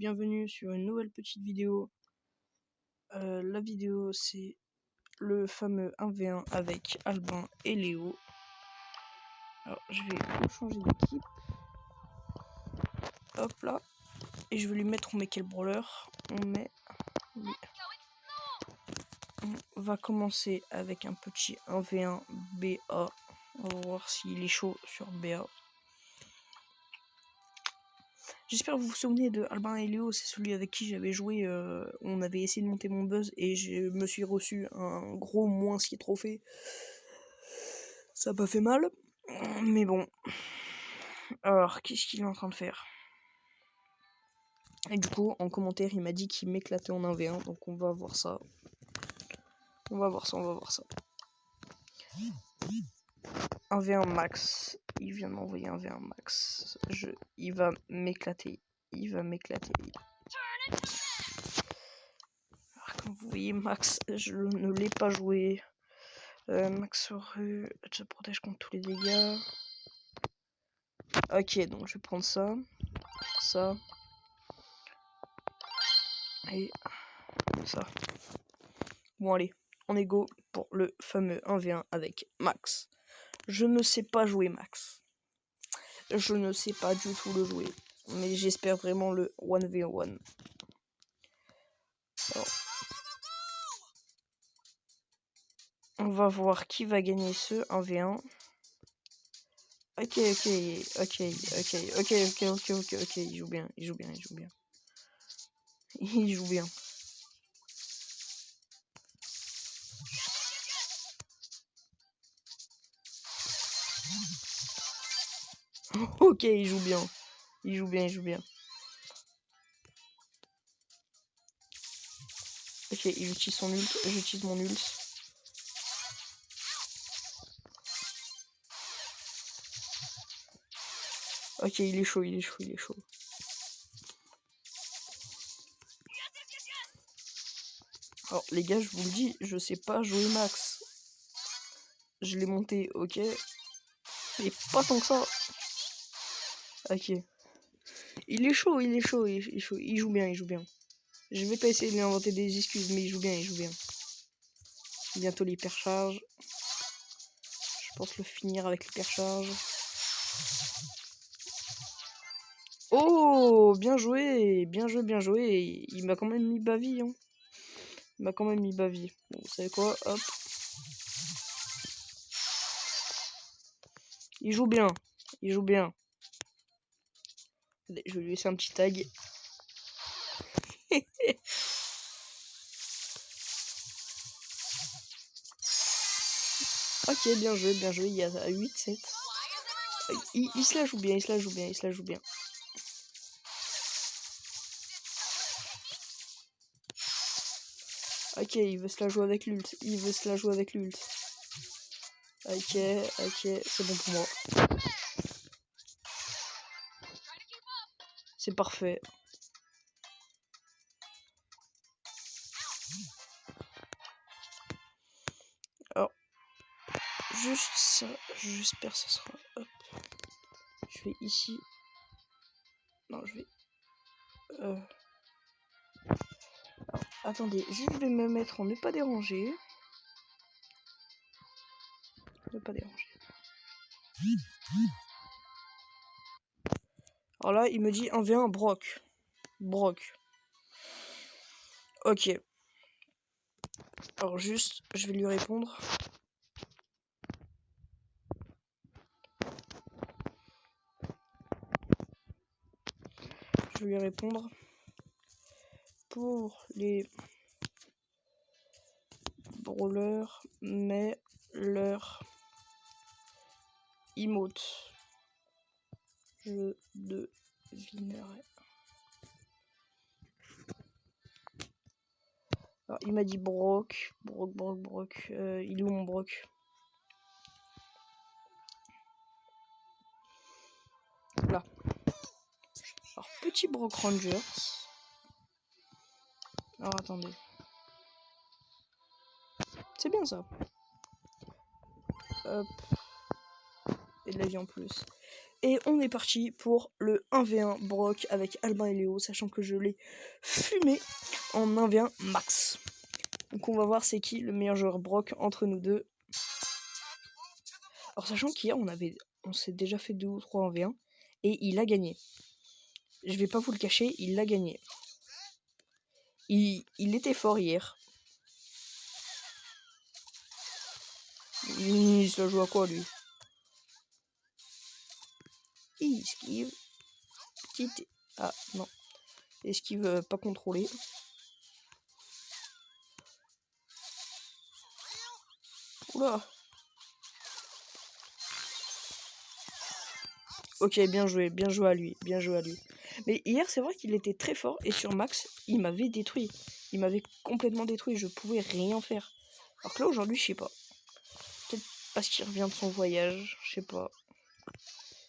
bienvenue sur une nouvelle petite vidéo. La vidéo c'est le fameux 1v1 avec Albin et Léo. Alors je vais changer d'équipe. Hop là. Et je vais lui mettre, on met quel brawler? On met... On va commencer avec un petit 1v1 BA. On va voir s'il est chaud sur BA. J'espère que vous vous souvenez de Albin et Léo, c'est celui avec qui j'avais joué, on avait essayé de monter mon buzz et je me suis reçu un gros moins 6 trophées. Ça n'a pas fait mal, mais bon. Alors, qu'est-ce qu'il est en train de faire? Et du coup, en commentaire, il m'a dit qu'il m'éclatait en 1v1, donc on va voir ça. On va voir ça. 1v1 max. Il vient de m'envoyer un V1 max. Il va m'éclater. Comme vous voyez, Max, je ne l'ai pas joué. Max rue, te protège contre tous les dégâts. Ok, donc je vais prendre ça. Et ça. Bon, allez, on est go pour le fameux 1v1 avec Max. Je ne sais pas jouer Max. Je ne sais pas du tout le jouer. Mais j'espère vraiment le 1v1. Alors, on va voir qui va gagner ce 1v1. Ok, il joue bien. Il joue bien. Ok, il joue bien. Ok, il utilise son ult, j'utilise mon ult. Ok, il est chaud. Alors les gars, je vous le dis, je sais pas jouer Max. Je l'ai monté, ok. Mais pas tant que ça. Ok. Il est chaud. Il joue bien. Je vais pas essayer de lui inventer des excuses, mais il joue bien. Bientôt l'hypercharge. Je pense le finir avec l'hypercharge. Oh, bien joué. Il m'a quand même mis baville. Hein. Bon, vous savez quoi? Hop. Il joue bien. Allez, je vais lui laisser un petit tag. Ok, bien joué. Il y a 8-7. Il se la joue bien. Ok, il veut se la jouer avec l'ult. Ok, c'est bon pour moi. C'est parfait. Alors, juste ça, j'espère que ça sera... Hop. Je vais ici. Non, je vais... Alors, attendez, juste je vais me mettre en ne pas déranger. Alors là, il me dit 1v1 Brock. Ok. Alors juste, je vais lui répondre. Pour les brawlers, mais leur emote. Je devinerai. Alors, il m'a dit Brock. Il est où mon Brock? Là. Alors, petit Brock Rangers. Alors, attendez. C'est bien ça. Hop. Et de la vie en plus. Et on est parti pour le 1v1 Brock avec Albin et Léo, sachant que je l'ai fumé en 1v1 max. Donc on va voir c'est qui le meilleur joueur Brock entre nous deux. Alors sachant qu'hier on s'est déjà fait 2 ou 3 1v1 et il a gagné. Je vais pas vous le cacher, il l'a gagné. Il était fort hier. Il se la joue à quoi lui? Il esquive. Petite. Ah non. Esquive pas contrôlé. Oula. Ok, bien joué à lui, bien joué à lui. Mais hier, c'est vrai qu'il était très fort et sur Max, il m'avait détruit. Il m'avait complètement détruit, je pouvais rien faire. Alors que là, aujourd'hui, je sais pas. Peut-être parce qu'il revient de son voyage, je sais pas.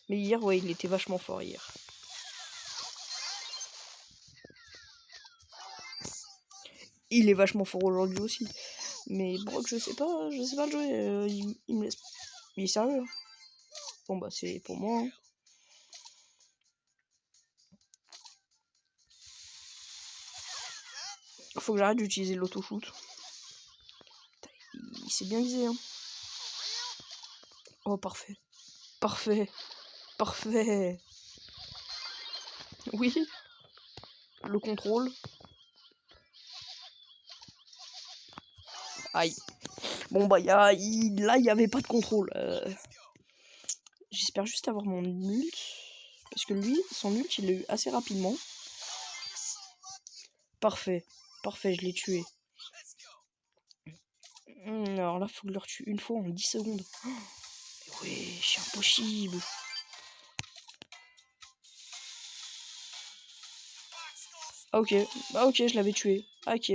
Mais hier, ouais, il était vachement fort hier. Il est vachement fort aujourd'hui aussi. Mais Brock, je sais pas le jouer. Il me laisse. Il est sérieux. Bon bah c'est pour moi. Hein. Faut que j'arrête d'utiliser l'autoshoot. Il s'est bien visé. Hein. Oh parfait. Parfait. Parfait. Oui. Le contrôle. Aïe. Bon bah là il y avait pas de contrôle. J'espère juste avoir mon ult. Parce que lui, son ult, il l'a eu assez rapidement. Parfait. Parfait, je l'ai tué. Alors là, faut que je le retue une fois en 10 secondes. Oh, oui, c'est impossible. Ah ok, ah ok, je l'avais tué. Ah, ok.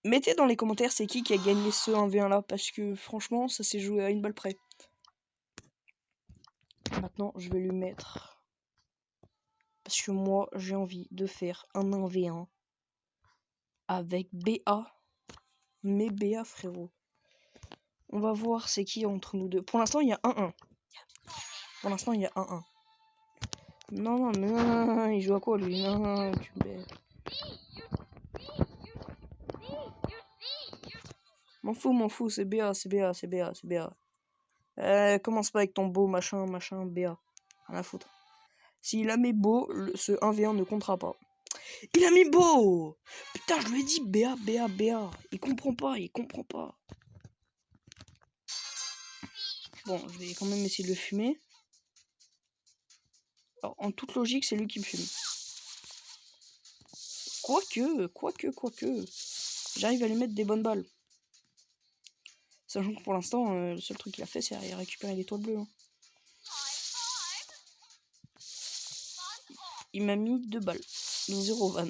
Mettez dans les commentaires c'est qui a gagné ce 1v1 là, parce que franchement, ça s'est joué à une balle près. Maintenant, je vais lui mettre... Parce que moi, j'ai envie de faire un 1v1 avec BA. Mais BA, frérot. On va voir c'est qui entre nous deux. Pour l'instant, il y a 1-1. Pour l'instant, il y a 1-1. Non, non, mais non, il joue à quoi lui? Non, tu bête. M'en fous, c'est BA, c'est BA, c'est BA, c'est BA. Commence pas avec ton beau machin, BA. Rien à foutre. S'il a mis beau, ce 1v1 ne comptera pas. Il a mis beau! Putain, je lui ai dit BA, BA, BA. Il comprend pas, il comprend pas. Bon, je vais quand même essayer de le fumer. Alors, en toute logique, c'est lui qui me fume. Quoique. J'arrive à lui mettre des bonnes balles. Sachant que pour l'instant, le seul truc qu'il a fait, c'est récupérer l'étoile bleue. Hein. Il m'a mis 2 balles. 0 van.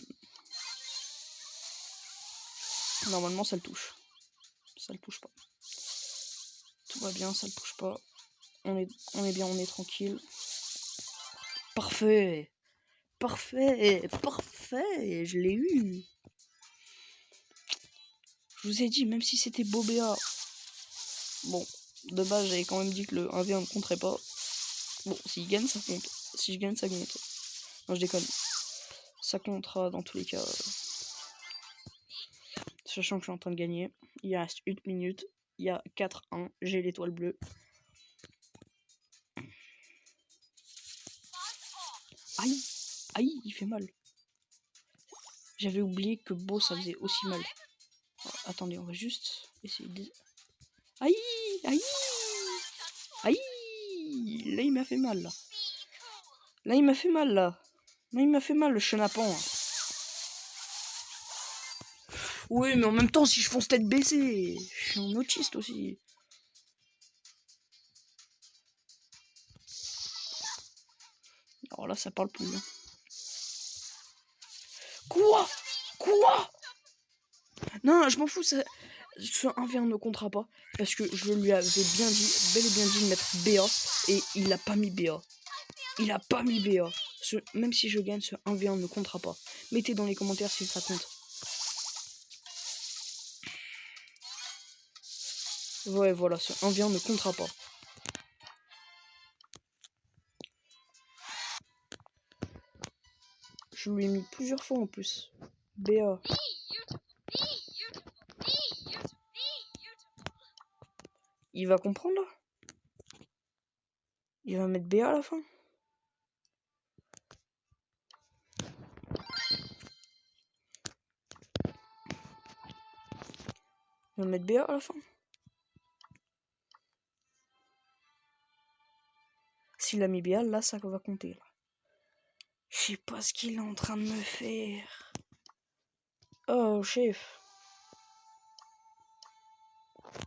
Normalement, ça le touche. Ça le touche pas. Tout va bien, ça le touche pas. On est bien, on est tranquille. Parfait. Parfait. Parfait. Je l'ai eu. Je vous ai dit, même si c'était Bobéa. Bon, de base, j'avais quand même dit que le 1v1 ne compterait pas. Bon, s'il gagne, ça compte. Si je gagne, ça compte. Non, je déconne. Ça comptera dans tous les cas. Sachant que je suis en train de gagner. Il reste 1 minute. Il y a 4-1. J'ai l'étoile bleue. Aïe. Aïe, il fait mal. J'avais oublié que Beau, ça faisait aussi mal. Alors, attendez, on va juste essayer de... Aïe. Aïe. Aïe. Là, il m'a fait mal, là. Là, il m'a fait mal, là. Là, il m'a fait mal, le chenapan. Hein. Oui, mais en même temps, si je fonce tête baissée, je suis un autiste aussi. Alors là, ça parle plus. Hein. Quoi? Non, je m'en fous, ça... Ce 1v1 ne comptera pas. Parce que je lui avais bien dit, bel et bien dit de mettre BA. Et il a pas mis BA. Il a pas mis BA. Même si je gagne, ce 1v1 ne comptera pas. Mettez dans les commentaires si ça compte. Ouais, voilà, ce 1v1 ne comptera pas. Je lui ai mis plusieurs fois en plus. BA. Il va comprendre là? Il va mettre BA à la fin? Il va mettre BA à la fin? S'il a mis BA, là, ça va compter. Là. Je sais pas ce qu'il est en train de me faire. Oh, chef.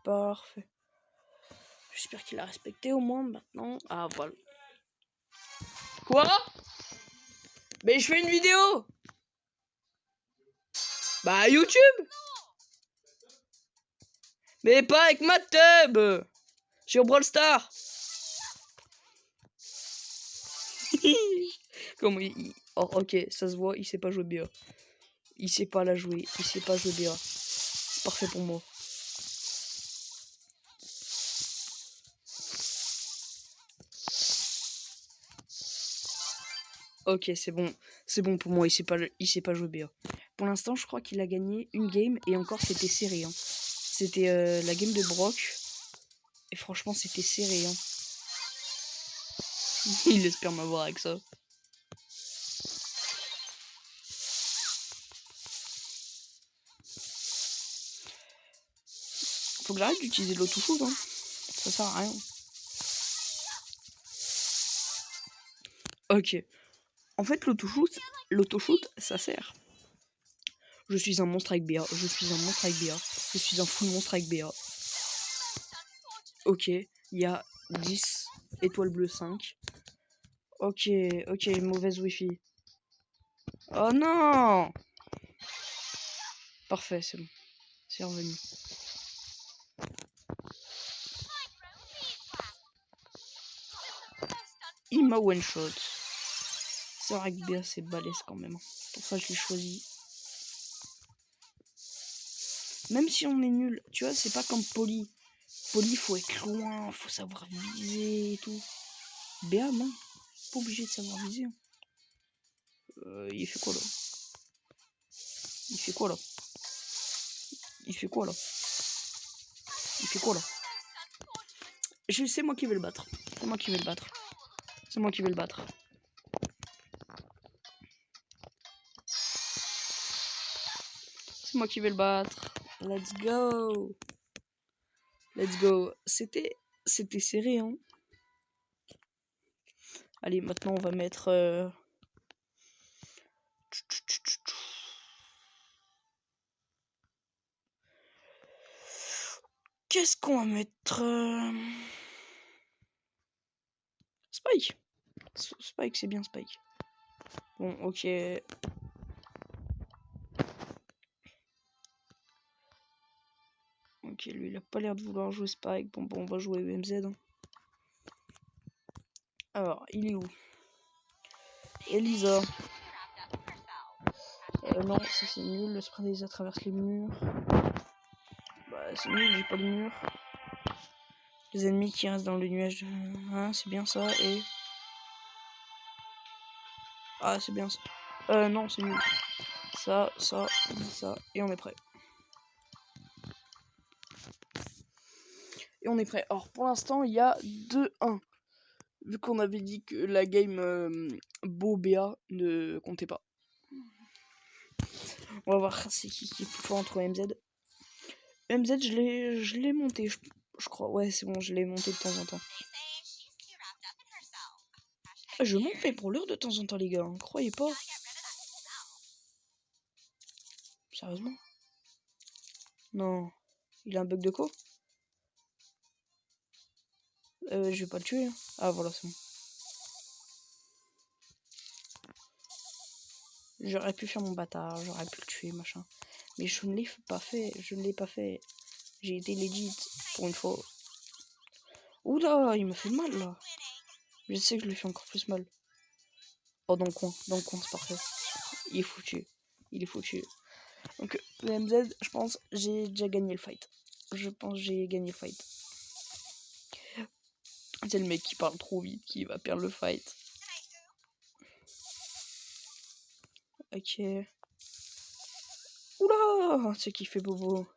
Parfait. J'espère qu'il a respecté au moins maintenant. Ah, voilà. Quoi? Mais je fais une vidéo. Bah, YouTube. Mais pas avec ma tub. Sur Brawl Stars. Comment il... Oh, ok, ça se voit, il sait pas jouer bien. Il sait pas la jouer, il sait pas jouer bien. C'est parfait pour moi. Ok, c'est bon pour moi, il sait pas jouer bien. Pour l'instant, je crois qu'il a gagné une game et encore c'était serré. Hein. C'était la game de Brock et franchement c'était serré. Hein. Il espère m'avoir avec ça. Faut que j'arrête d'utiliser de l'auto-shoot, hein. Ça sert à rien. Ok. En fait, l'auto-shoot, ça sert. Je suis un monstre avec BA. Je suis un monstre avec BA. Je suis un full monstre avec BA. Ok. Il y a 10 étoiles bleues 5. Ok. Ok. Mauvaise wifi. Oh non! Parfait, c'est bon. C'est revenu. Il m'a one shot. C'est vrai que BA c'est balèze quand même. Pour ça je l'ai choisi. Même si on est nul, tu vois, c'est pas comme Poli. Poli, faut être loin, faut savoir viser et tout. BA, non. Pas obligé de savoir viser. Hein. Il fait quoi là? Il fait quoi là? Il fait quoi là? Il fait quoi là? C'est moi qui vais le battre. C'est moi qui vais le battre. C'est moi qui vais le battre. C'est moi qui vais le battre. Let's go. Let's go. C'était serré, hein. Allez, maintenant on va mettre... Qu'est-ce qu'on va mettre Spike. Spike, c'est bien Spike. Bon, ok. Ok, lui, il a pas l'air de vouloir jouer Spike. Bon, on va jouer EMZ. Hein. Alors, il est où? Elisa. Non, ça c'est nul. Le sprint Elisa traverse les murs. Bah, c'est nul, j'ai pas de mur. Les ennemis qui restent dans le nuage. Hein, c'est bien ça. Et. Ah, c'est bien ça. Non, c'est nul. Ça. Et on est prêt. Et on est prêt. Alors, pour l'instant, il y a 2-1. Vu qu'on avait dit que la game Beau-BA ne comptait pas. On va voir c'est qui est plus fort entre MZ. MZ, je l'ai monté, je crois. Ouais, c'est bon, je l'ai monté de temps en temps. Je monte mes brawlers de temps en temps, les gars. Hein, croyez pas. Sérieusement? Non. Il a un bug de co? Je vais pas le tuer. Hein. Ah, voilà, c'est bon. J'aurais pu faire mon bâtard, j'aurais pu le tuer, machin. Mais je ne l'ai pas fait, je ne l'ai pas fait. J'ai été legit, pour une fois. Oula, il me fait mal, là. Je sais que je lui fais encore plus mal. Oh, dans le coin, c'est parfait. Il est foutu. Il est foutu. Donc, le MZ, je pense, j'ai déjà gagné le fight. Je pense que j'ai gagné le fight. C'est le mec qui parle trop vite qui va perdre le fight. Ok. Oula, c'est qui fait bobo.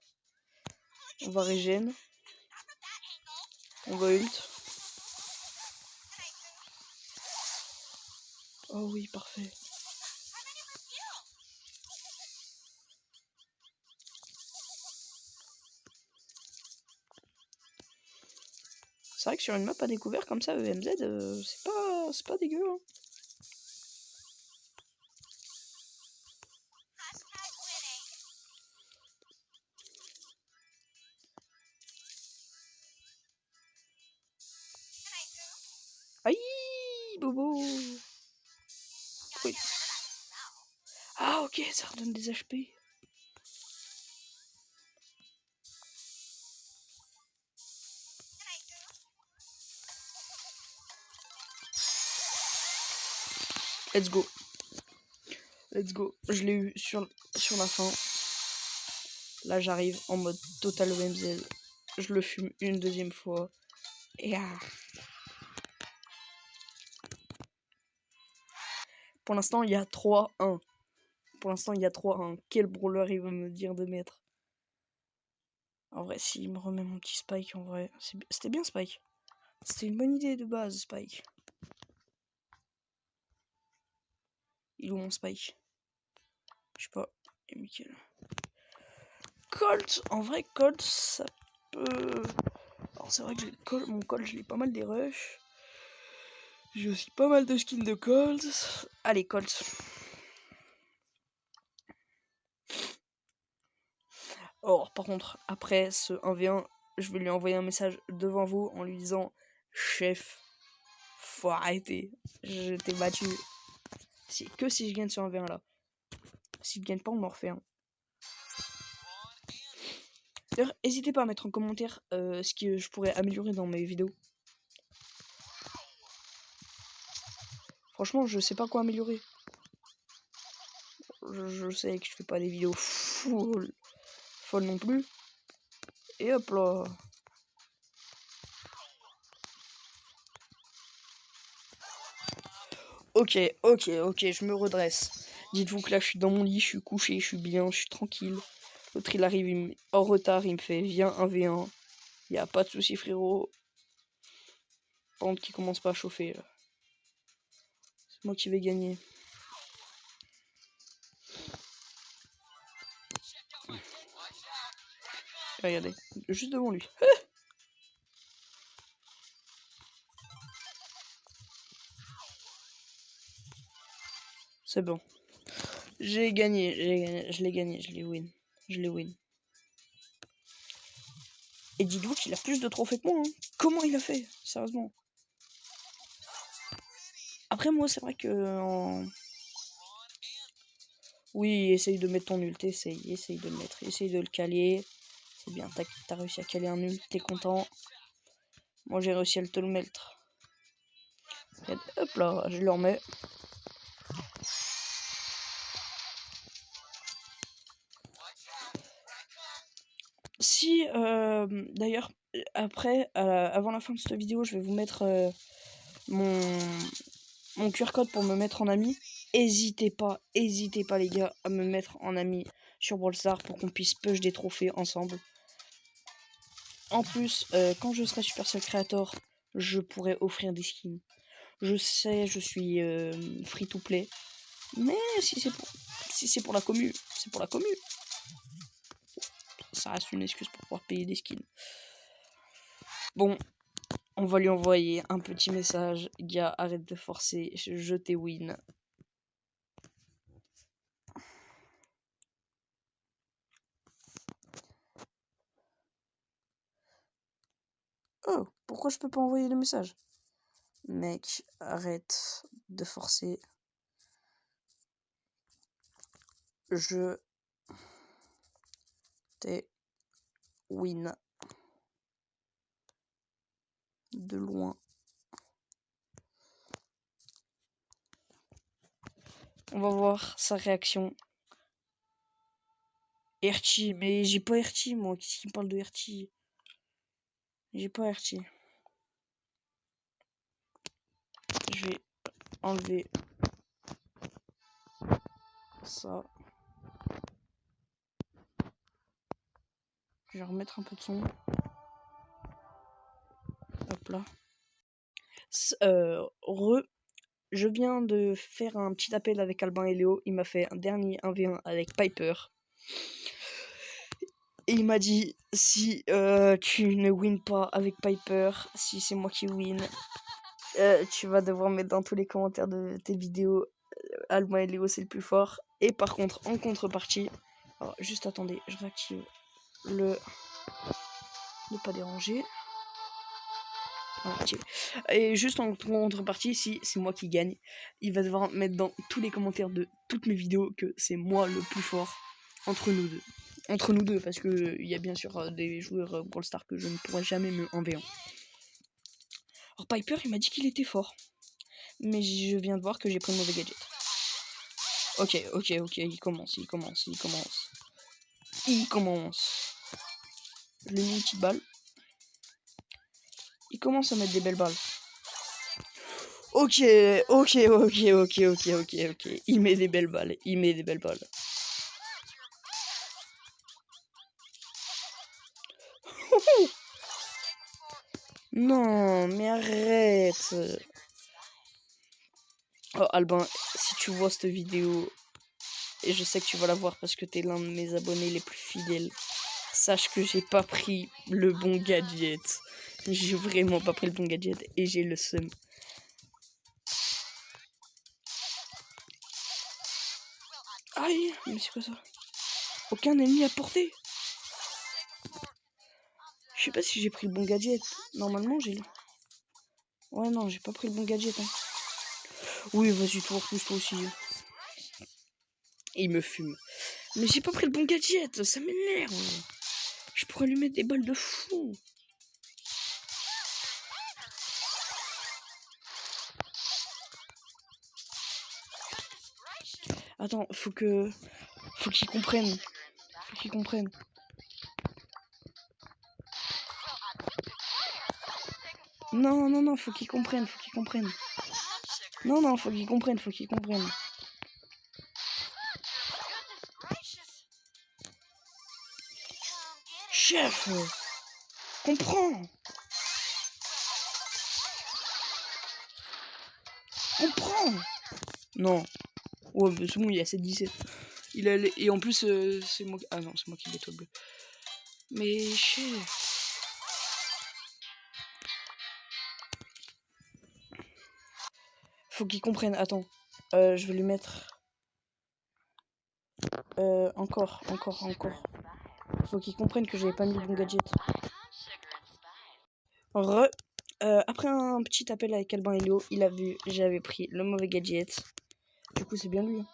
On va régène. On va ult. Oh oui, parfait. C'est vrai que sur une map à découvert comme ça, EMZ, c'est pas dégueu. Hein. Aïe, bobo. Oui. Ah ok, ça redonne des HP. Let's go. Let's go. Je l'ai eu sur la fin. Là, j'arrive en mode total OMZ. Je le fume une deuxième fois. Et ah. Pour l'instant, il y a 3-1. Pour l'instant, il y a 3-1. Quel brawler il va me dire de mettre? En vrai, s'il me remet mon petit Spike, en vrai, c'était bien Spike. C'était une bonne idée de base, Spike. Il est où mon Spike? Je sais pas. Et Michael. Colt! En vrai, Colt, ça peut... Alors, c'est vrai que mon Colt, je l'ai pas mal des rushs. J'ai aussi pas mal de skins de Colt. Allez, Colt. Oh, par contre, après ce 1v1, je vais lui envoyer un message devant vous en lui disant chef, faut arrêter. Je t'ai battu. Que si je gagne ce 1v1 là. Si je gagne pas, on m'en refait un. D'ailleurs, n'hésitez pas à mettre en commentaire ce que je pourrais améliorer dans mes vidéos. Franchement, je sais pas quoi améliorer. Je sais que je fais pas des vidéos folles non plus. Et hop là. Ok, je me redresse. Dites-vous que là, je suis dans mon lit, je suis couché, je suis bien, je suis tranquille. L'autre, il arrive en retard, il me fait viens 1v1. Y a pas de souci, frérot. Par contre, qu'il commence pas à chauffer. C'est moi qui vais gagner. Regardez, juste devant lui. C'est bon. J'ai gagné, je l'ai gagné, je l'ai win. Et dites-vous qu'il a plus de trophées que moi. Hein. Comment il a fait? Sérieusement. Après, moi, c'est vrai que... Oui, essaye de mettre ton ult, essaye de le mettre. Essaye de le caler. C'est bien, t'as réussi à caler un ult, t'es content. Moi, j'ai réussi à te le mettre. Et hop là, je le remets. Si, d'ailleurs, après, avant la fin de cette vidéo, je vais vous mettre mon QR code pour me mettre en ami. Hésitez pas les gars, à me mettre en ami sur Brawl Stars pour qu'on puisse push des trophées ensemble. En plus, quand je serai Supercell Creator, je pourrai offrir des skins. Je sais, je suis free to play, mais si c'est pour la commu, c'est pour la commu. Ça reste une excuse pour pouvoir payer des skins. Bon, on va lui envoyer un petit message. Gars, arrête de forcer, je t'ai win. Oh, pourquoi je peux pas envoyer le message? Mec, arrête de forcer. Je t'ai win. De loin. On va voir sa réaction. RT, mais j'ai pas RT moi, qu'est-ce qui me parle de RT? J'ai pas RT. Je vais enlever ça. Je vais remettre un peu de son. Hop là. Je viens de faire un petit appel avec Albin et Léo. Il m'a fait un dernier 1v1 avec Piper. Et il m'a dit, si tu ne win pas avec Piper, si c'est moi qui win, tu vas devoir mettre dans tous les commentaires de tes vidéos, Albin et Léo c'est le plus fort. Et par contre, en contrepartie, alors juste attendez, je réactive le ne pas déranger. Okay. Et juste en contrepartie, si c'est moi qui gagne, il va devoir mettre dans tous les commentaires de toutes mes vidéos que c'est moi le plus fort entre nous deux. Entre nous deux, parce que il y a bien sûr des joueurs Brawl Stars que je ne pourrais jamais me 1v1. Alors Piper, il m'a dit qu'il était fort. Mais je viens de voir que j'ai pris le mauvais gadget. Ok, il commence. Je lui mets une petite balle. Il commence à mettre des belles balles. Ok. Il met des belles balles. Non, mais arrête. Oh Albin, si tu vois cette vidéo, et je sais que tu vas la voir parce que t'es l'un de mes abonnés les plus fidèles, sache que j'ai pas pris le bon gadget. J'ai vraiment pas pris le bon gadget et j'ai le seum. Aïe, mais c'est quoi ça? Aucun ennemi à portée. Je sais pas si j'ai pris le bon gadget. Normalement, j'ai... Ouais, non, j'ai pas pris le bon gadget. Hein. Oui, vas-y, toi, repousse toi aussi. Il me fume. Mais j'ai pas pris le bon gadget, ça m'énerve. Je pourrais lui mettre des balles de fou. Attends, faut qu'il comprenne. Non, faut qu'il comprenne. Non, faut qu'il comprenne. Chef, comprends. Non. Ouais, bah, c'est bon, il a 7-17. Et en plus, c'est moi... Ah non, c'est moi qui l'ai tout bleu. Mais chef... Faut qu'il comprenne, attends. Je vais lui mettre... Encore. Faut qu'il comprenne que j'avais pas mis le bon gadget. Après un petit appel avec Albin et Léo, il a vu, j'avais pris le mauvais gadget. Du coup, c'est bien lui.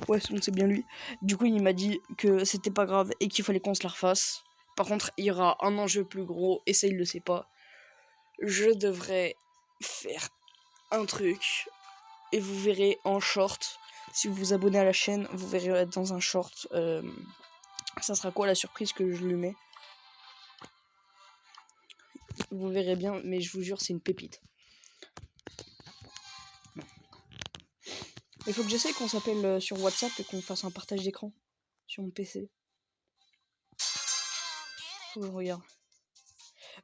Ouais, c'est bien lui. Du coup, il m'a dit que c'était pas grave et qu'il fallait qu'on se la refasse. Par contre, il y aura un enjeu plus gros, et ça, il le sait pas. Je devrais faire un truc, et vous verrez en short. Si vous vous abonnez à la chaîne, vous verrez dans un short. Ça sera quoi la surprise que je lui mets? Vous verrez bien, mais je vous jure, c'est une pépite. Il faut que j'essaie qu'on s'appelle sur WhatsApp et qu'on fasse un partage d'écran sur mon PC. Faut que je regarde.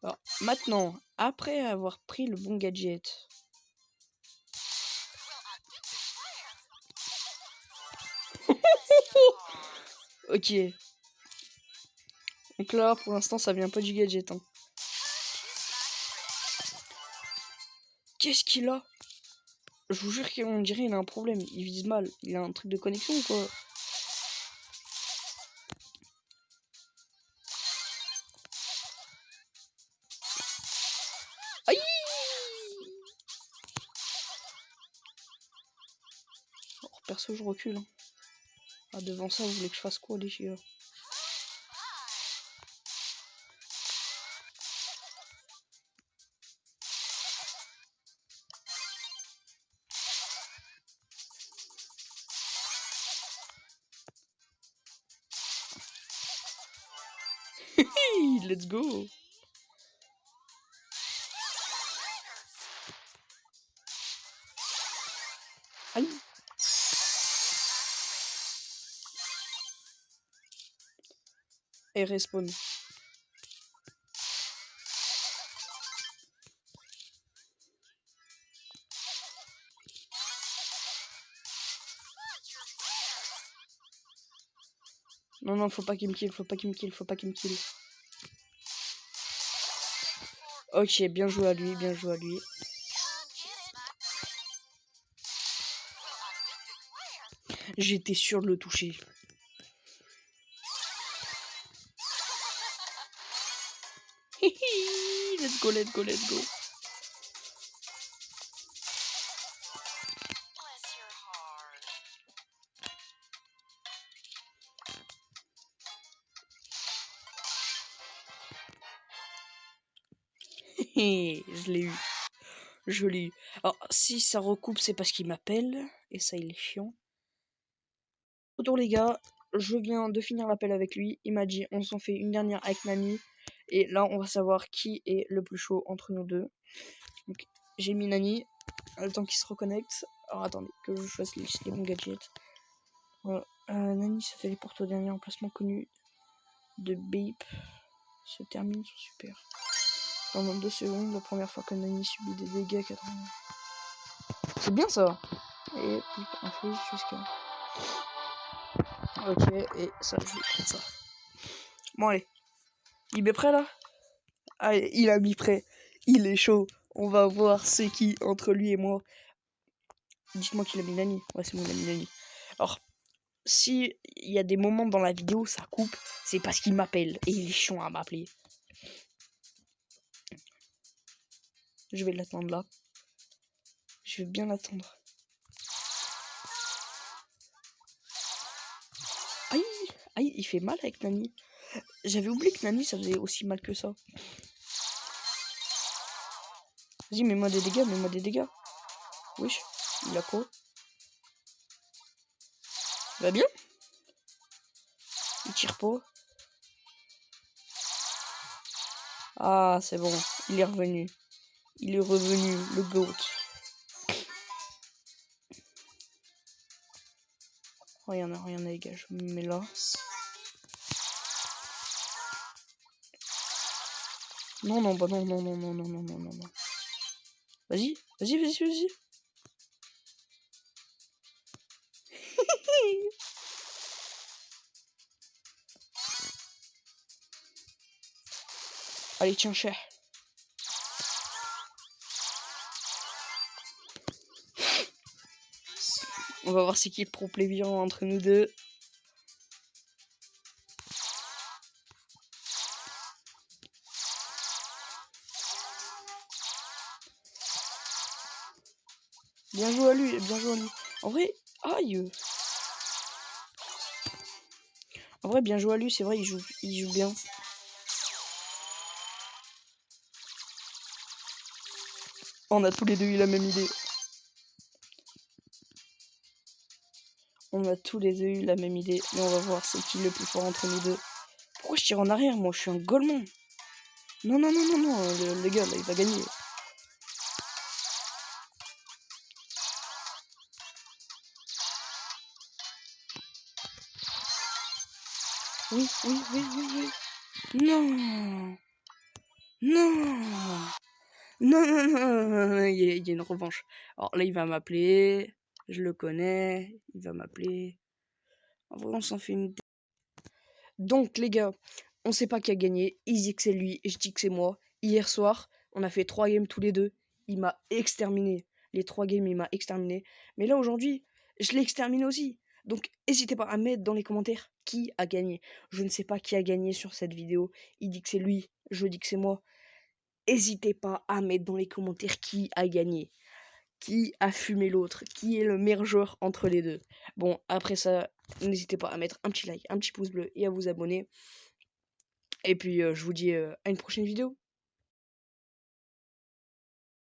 Alors, maintenant, après avoir pris le bon gadget... Ok. Donc là, pour l'instant, ça vient pas du gadget. Hein. Qu'est-ce qu'il a? Je vous jure qu'on dirait qu'il a un problème. Il vise mal. Il a un truc de connexion ou quoi? Aïe! Alors, perso, je recule. Hein. Ah, devant ça, vous voulez que je fasse quoi, les gars? Let's go. Aïe. Et respawn. Non, non, faut pas qu'il me kill, faut pas qu'il me kill, faut pas qu'il me kill. Ok, bien joué à lui, bien joué à lui. J'étais sûr de le toucher. Let's go, let's go, let's go. Je l'ai eu. Je l'ai eu. Alors, si ça recoupe, c'est parce qu'il m'appelle. Et ça, il est chiant. Retour les gars, je viens de finir l'appel avec lui. Il m'a dit on s'en fait une dernière avec Nani. Et là, on va savoir qui est le plus chaud entre nous deux. Donc, j'ai mis Nani. Le temps qu'il se reconnecte. Alors, attendez, que je choisisse les bons gadgets. Voilà. Nani se téléporte au dernier emplacement connu de Beep. Se termine son super. Pendant 2 secondes, la première fois que Nani subit des dégâts 80. C'est bien ça. Et un freeze jusqu'à. Ok, et ça, je vais prendre ça. Bon, allez. Il est prêt là? Allez, il a mis prêt. Il est chaud. On va voir c'est qui entre lui et moi. Dites-moi qu'il a mis Nani. Ouais, c'est mon ami Nani. Alors, si il y a des moments dans la vidéo, ça coupe, c'est parce qu'il m'appelle. Et il est chiant à m'appeler. Je vais l'attendre là. Je vais bien l'attendre. Aïe, aïe, il fait mal avec Nani. J'avais oublié que Nani, ça faisait aussi mal que ça. Vas-y, mets-moi des dégâts, mets-moi des dégâts. Wesh, il a quoi? Il va bien? Il tire pas. Ah, c'est bon, il est revenu. Il est revenu, le GOAT. Rien, les gars, je me mets là. Non, non, bah non, non, non, non, non, non, non, non, non. Vas-y, vas-y, vas-y, vas-y. Allez, tiens, cher. On va voir c'est qui le pro player entre nous deux. Bien joué à lui, bien joué à lui. En vrai, aïe. En vrai, bien joué à lui, c'est vrai, il joue bien. On a tous les deux eu la même idée. On a tous les deux eu la même idée. Mais on va voir c'est qui le plus fort entre nous deux. Pourquoi je tire en arrière? Moi, je suis un golemon. Non, non, non, non, non. Le gars, là, il va gagner. Oui, oui, oui, oui, oui. Non. Non. Non, non, non. Il y a une revanche. Alors là, il va m'appeler. Je le connais. Il va m'appeler. En vrai, on s'en fait une. Donc, les gars, on sait pas qui a gagné. Il dit que c'est lui et je dis que c'est moi. Hier soir, on a fait 3 games tous les deux. Il m'a exterminé. Les 3 games, il m'a exterminé. Mais là, aujourd'hui, je l'ai exterminé aussi. Donc, n'hésitez pas à mettre dans les commentaires qui a gagné. Je ne sais pas qui a gagné sur cette vidéo. Il dit que c'est lui, je dis que c'est moi. N'hésitez pas à mettre dans les commentaires qui a gagné. Qui a fumé l'autre. Qui est le meilleur joueur entre les deux. Bon, après ça, n'hésitez pas à mettre un petit like, un petit pouce bleu et à vous abonner. Et puis, je vous dis à une prochaine vidéo.